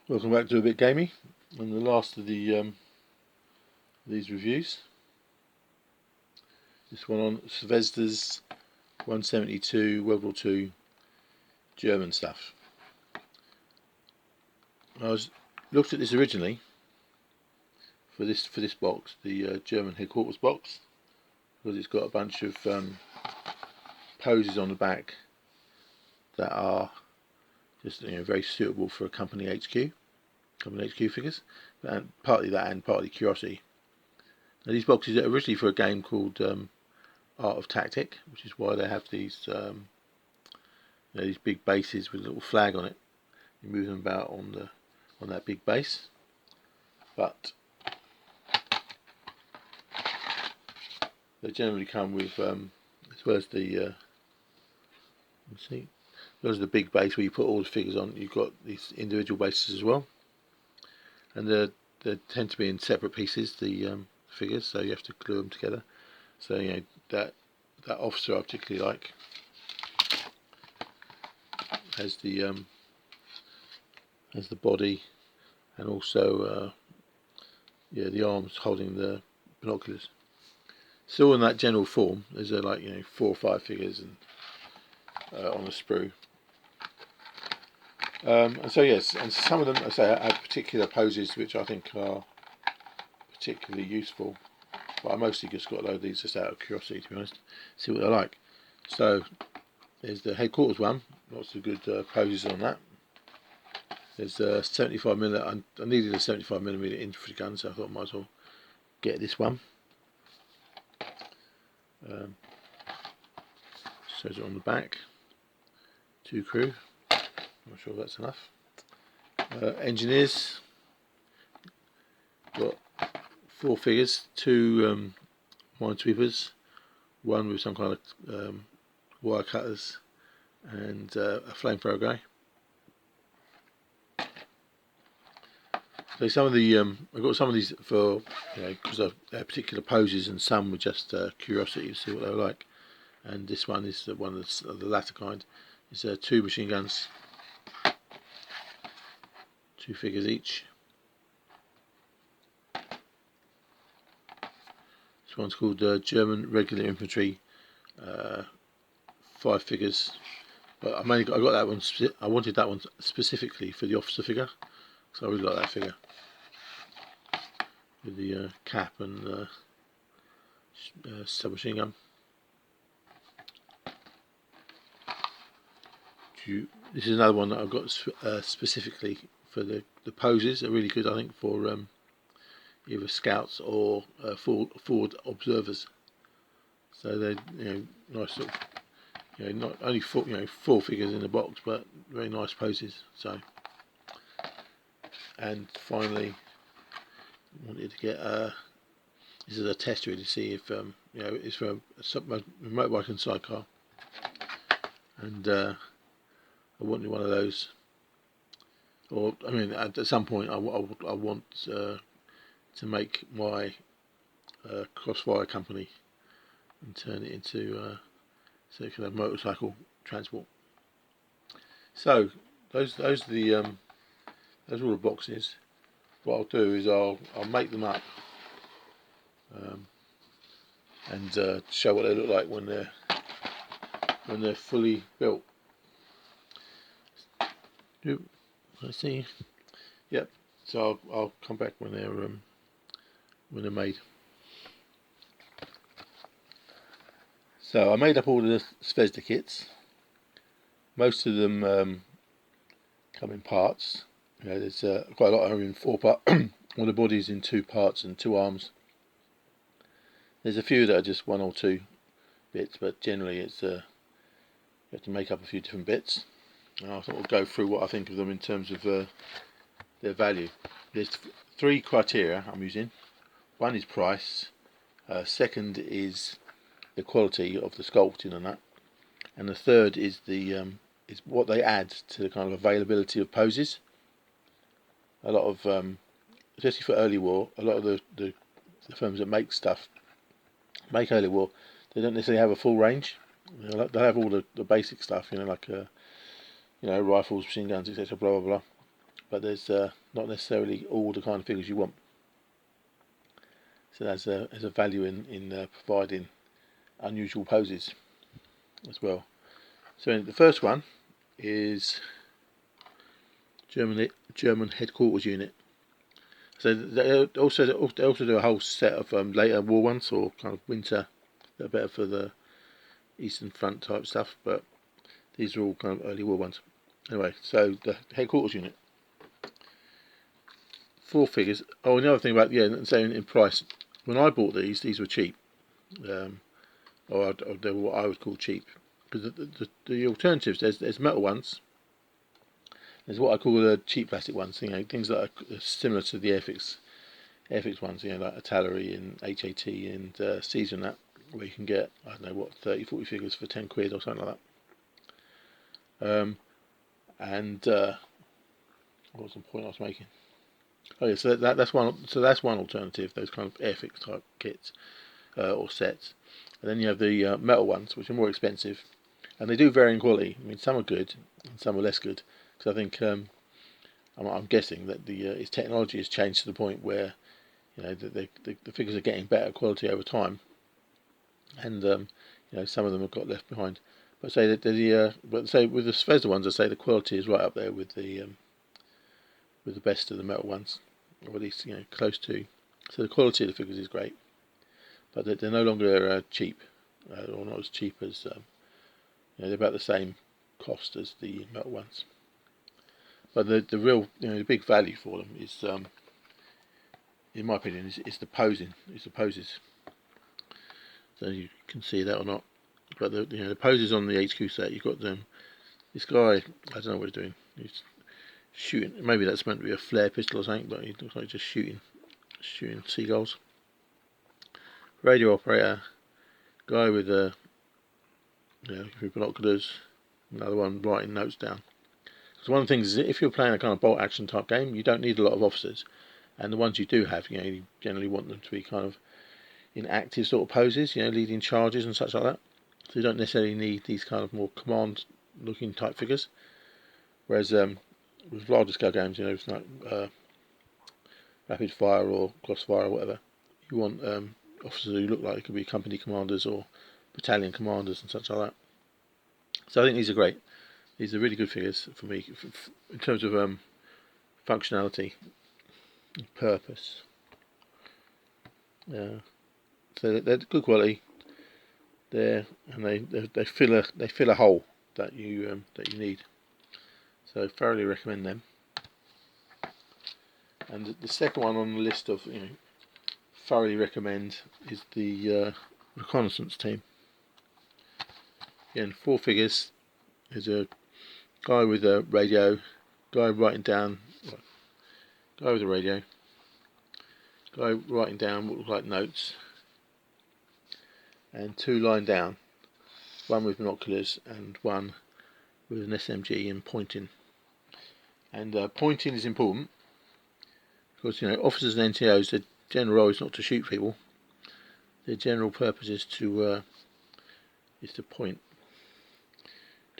Welcome back to a bit gamey, and the last of these reviews. This one on Zvezda's 172 WW2 German stuff. I looked at this originally for this box, the German headquarters box, because it's got a bunch of poses on the back that are just very suitable for a company HQ figures, and partly that and partly curiosity. Now, these boxes are originally for a game called Art of Tactic, which is why they have these these big bases with a little flag on it. You move them about on that big base, but they generally come with as well as the as the big base where you put all the figures on. You've got these individual bases as well, and they tend to be in separate pieces, the figures, so you have to glue them together. So that officer I particularly like has the body, and also the arms holding the binoculars. Still in that general form. There's like 4 or 5 figures and on a sprue. And so yes, and some of them, I say, have particular poses which I think are particularly useful. But I mostly just got a load of these just out of curiosity, to be honest. See what they're like. So there's the headquarters one. Lots of good poses on that. There's 75mm. I needed a 75mm infantry gun, so I thought I might as well get this one. Shows it on the back. 2 crew. Not sure if that's enough. Engineers. Got 4 figures. 2 minesweepers. 1 with some kind of wire cutters, and a flamethrower guy. So some of the I've got some of these for because of particular poses, and some were just curiosity to see what they were like. And this one is one of the latter kind. It's 2 machine guns, 2 figures each. This one's called German regular infantry, 5 figures. But I got that one. I wanted that one specifically for the officer figure, so I really like that figure with the cap and submachine gun. This is another one that I've got specifically for the poses. They're really good, I think, for either scouts or forward observers. So they're nice sort of, not only 4 figures in the box, but very nice poses. So, and finally, wanted to get this is a test really to see if it's for a motorbike and sidecar, and I wanted one of those. Or I mean, at some point, I want to make my crossfire company and turn it into circular motorcycle transport. So those are the those are all the boxes. What I'll do is I'll make them up and show what they look like when they're fully built. I see. Yep. So I'll come back when they're made. So I made up all the Zvezda kits. Most of them come in parts. There's quite a lot are in 4 parts. All the body's in 2 parts and 2 arms. There's a few that are just 1 or 2 bits, but generally it's you have to make up a few different bits. And I thought we'll go through what I think of them in terms of their value. There's 3 criteria I'm using. One is price. Second is the quality of the sculpting and that. And the third is is what they add to the kind of availability of poses. A lot of, especially for early war, a lot of the firms that make early war, they don't necessarily have a full range. They have all the basic stuff, like rifles, machine guns, etc., blah blah blah. but there's not necessarily all the kind of figures you want. So there's a value in providing unusual poses as well. So the first one is German headquarters unit. So they also do a whole set of later war ones, or kind of winter. They're better for the Eastern Front type stuff, but these are all kind of early war ones. Anyway, so the headquarters unit, 4 figures. Oh, another thing about saying in price. When I bought these were cheap, or they were what I would call cheap. Because the alternatives, there's metal ones. There's what I call the cheap plastic ones. Things that are similar to the Airfix ones. Like Atari and HAT and Caesar and that, where you can get, I don't know what, 30, 40 figures for 10 quid or something like that. What was the point I was making? Oh yeah, so that's one. So that's one alternative. Those kind of Airfix type kits or sets. And then you have the metal ones, which are more expensive, and they do vary in quality. I mean, some are good and some are less good. Because I think I'm guessing that its technology has changed to the point where the figures are getting better quality over time, and some of them have got left behind. But say that with the Zvezda ones, I say the quality is right up there with the best of the metal ones, or at least close to. So the quality of the figures is great, but they're no longer cheap, or not as cheap as they're about the same cost as the metal ones. But the real the big value for them is, in my opinion, is the posing. It's the poses. So you can see that or not. But the poses on the HQ set, you've got this guy. I don't know what he's doing. He's shooting. Maybe that's meant to be a flare pistol or something, but he looks like just shooting seagulls. Radio operator, guy with binoculars. Another one writing notes down. Because one of the things is, if you're playing a kind of bolt action type game, you don't need a lot of officers, and the ones you do have, you generally want them to be kind of in active sort of poses, leading charges and such like that. So you don't necessarily need these kind of more command-looking type figures. Whereas with larger scale games, it's like rapid fire or crossfire or whatever, you want officers who look like they could be company commanders or battalion commanders and such like that. So I think these are great. These are really good figures for me in terms of functionality, and purpose. So they're good quality. And they fill a hole that you need. So thoroughly recommend them. And the second one on the list of thoroughly recommend is the Reconnaissance team. Again, 4 figures. There's a guy with a radio, guy writing down, guy with a radio, guy writing down what look like notes, and 2 lying down, one with binoculars and one with an SMG and pointing. And pointing is important because officers and NCOs, their general role is not to shoot people. Their general purpose is to point.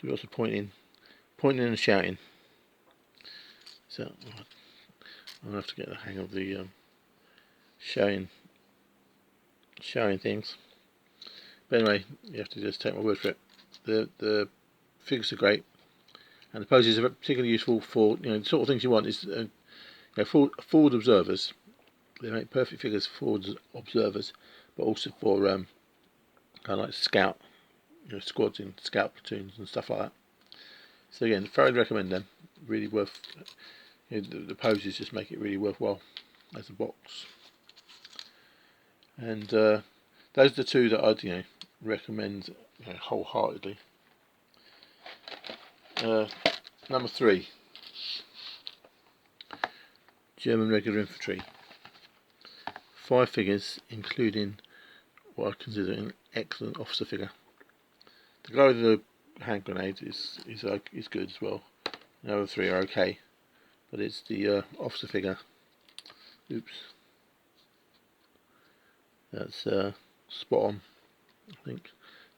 Do lots of pointing and shouting. So I'll have to get the hang of the showing things. But anyway, you have to just take my word for it. The figures are great, and the poses are particularly useful for the sort of things you want is forward observers. They make perfect figures for forward observers, but also for kind of like scout, squads in scout platoons and stuff like that. So again, thoroughly recommend them. Really worth. The poses just make it really worthwhile as a box. And those are the 2 that I'd recommend wholeheartedly. Number 3, German regular infantry. 5 figures, including what I consider an excellent officer figure. The guy with the hand grenade is good as well. The other 3 are okay, but it's the officer figure. Oops, that's spot on, I think.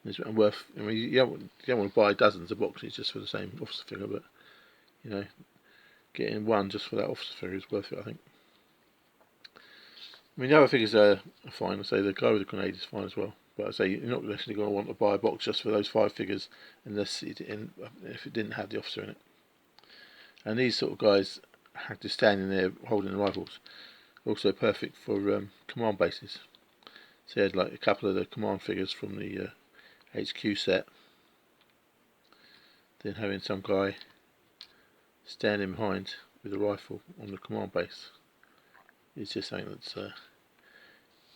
It's worth. I mean, you don't want to buy dozens of boxes just for the same officer figure, but getting one just for that officer figure is worth it, I think. I mean, the other figures are fine. I say the guy with the grenade is fine as well. But I say you're not necessarily going to want to buy a box just for those 5 figures unless if it didn't have the officer in it. And these sort of guys have to stand in there holding the rifles. Also perfect for command bases. So you had like a couple of the command figures from the HQ set. Then having some guy standing behind with a rifle on the command base is just something that's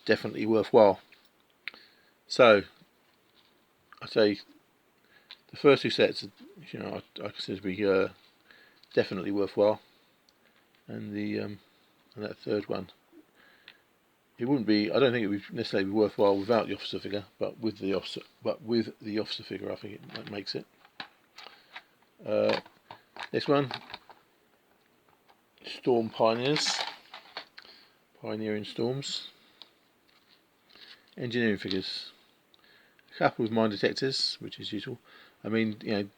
definitely worthwhile. So I say the first 2 sets, I consider to be definitely worthwhile, and the and that third one, it wouldn't be. I don't think it would necessarily be worthwhile without the officer figure, but with the officer figure, I think it makes it. This one, Storm Pioneers, Pioneering Storms, engineering figures. A couple with mine detectors, which is useful. I mean,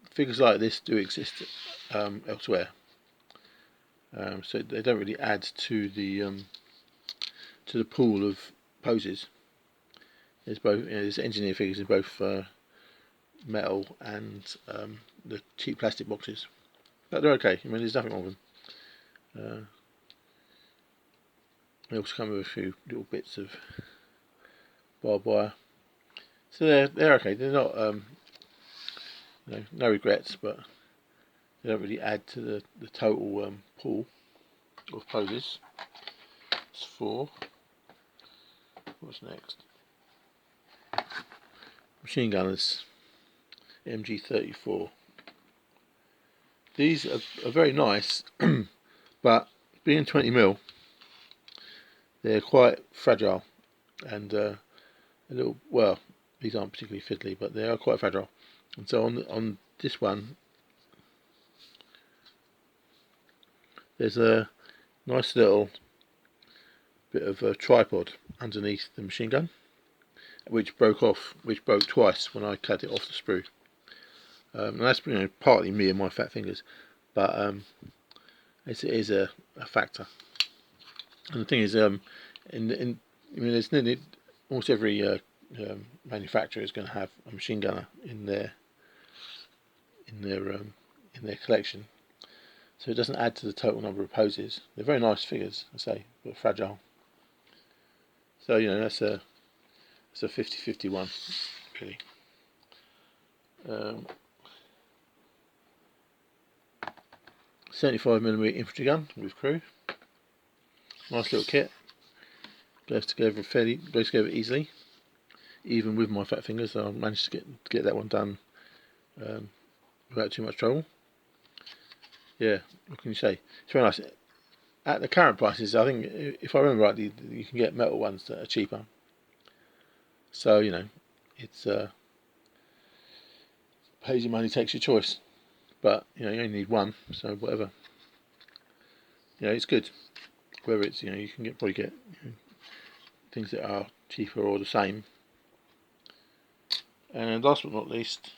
figures like this do exist elsewhere, so they don't really add to the pool of poses. There's both, there's engineer figures in both metal and the cheap plastic boxes, but they're okay. I mean, there's nothing wrong with them. They also come with a few little bits of barbed wire, so they're okay. They're not no regrets, but they don't really add to the total pool of poses. It's 4. What's next? Machine gunners, MG34. These are very nice, but being 20mm, they're quite fragile and a little. Well, these aren't particularly fiddly, but they are quite fragile. And so on this one, there's a nice little bit of a tripod underneath the machine gun, which broke twice when I cut it off the sprue. And that's partly me and my fat fingers, but it is a factor. And the thing is, I mean, there's nearly almost every manufacturer is going to have a machine gunner in their collection, so it doesn't add to the total number of poses. They're very nice figures, I say, but fragile. So that's a 50-50 one, really. 75mm infantry gun with crew. Nice little kit. Goes together easily, even with my fat fingers. So I managed to get that one done without too much trouble. Yeah, what can you say? It's very nice. At the current prices, I think, if I remember rightly, you can get metal ones that are cheaper. So it's pays your money, takes your choice. But you only need one, so whatever. It's good. Whether it's you can probably get things that are cheaper or the same. And last but not least,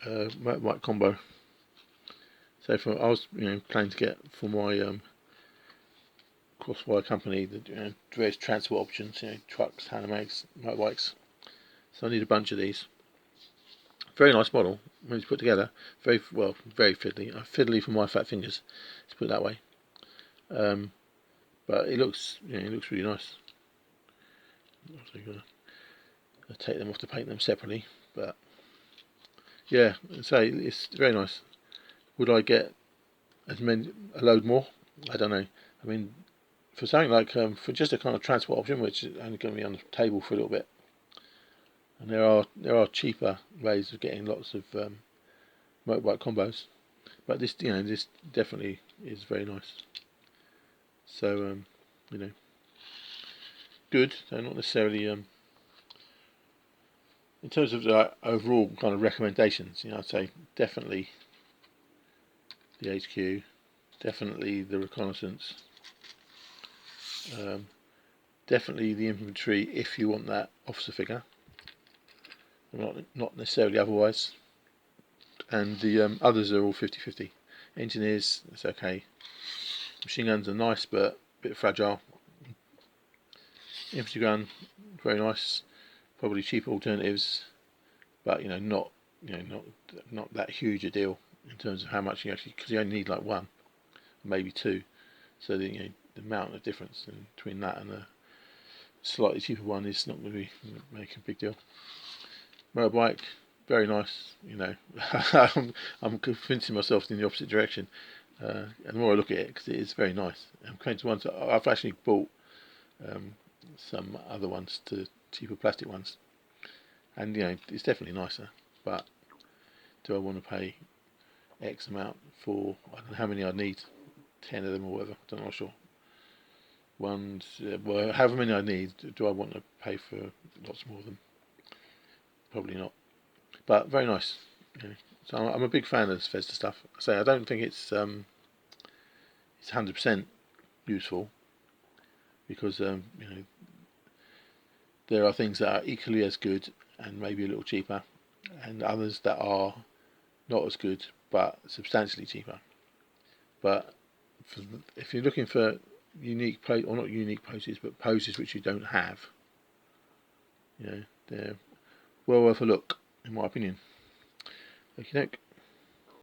motorbike combo. So I was planning to get for my crosswire company the various transport options, trucks, handmags, motorbikes. So I need a bunch of these. Very nice model when it's put together. Very fiddly. Fiddly for my fat fingers. Let's put it that way. But it looks really nice. Also gonna take them off to paint them separately, but yeah, say it's very nice. Would I get a load more? I don't know. I mean, for something like for just a kind of transport option, which is only going to be on the table for a little bit, and there are cheaper ways of getting lots of motorbike combos, but this this definitely is very nice. So good. So not necessarily in terms of the overall kind of recommendations. I'd say definitely the HQ, definitely the Reconnaissance, definitely the infantry if you want that officer figure, not necessarily otherwise. and the others are all 50-50. Engineers, it's okay. Machine guns are nice but a bit fragile. Infantry gun, very nice. Probably cheaper alternatives, but not that huge a deal in terms of how much you actually, because you only need like one, maybe two. So the amount of difference between that and a slightly cheaper one is not going to be making a big deal. Motorbike, very nice. I'm convincing myself in the opposite direction. And the more I look at it, because it is very nice. I'm coming to ones I've actually bought some other ones, to cheaper plastic ones, and it's definitely nicer. But do I want to pay X amount for, I don't know how many I need, 10 of them or whatever? I'm not sure. Ones, well, however many I need, do I want to pay for lots more of them? Probably not. But very nice. So I'm a big fan of Zvezda stuff. I say I don't think it's 100% useful, because there are things that are equally as good and maybe a little cheaper, and others that are not as good but substantially cheaper. But if you're looking for unique or not unique poses, but poses which you don't have, they're well worth a look, in my opinion. Okay,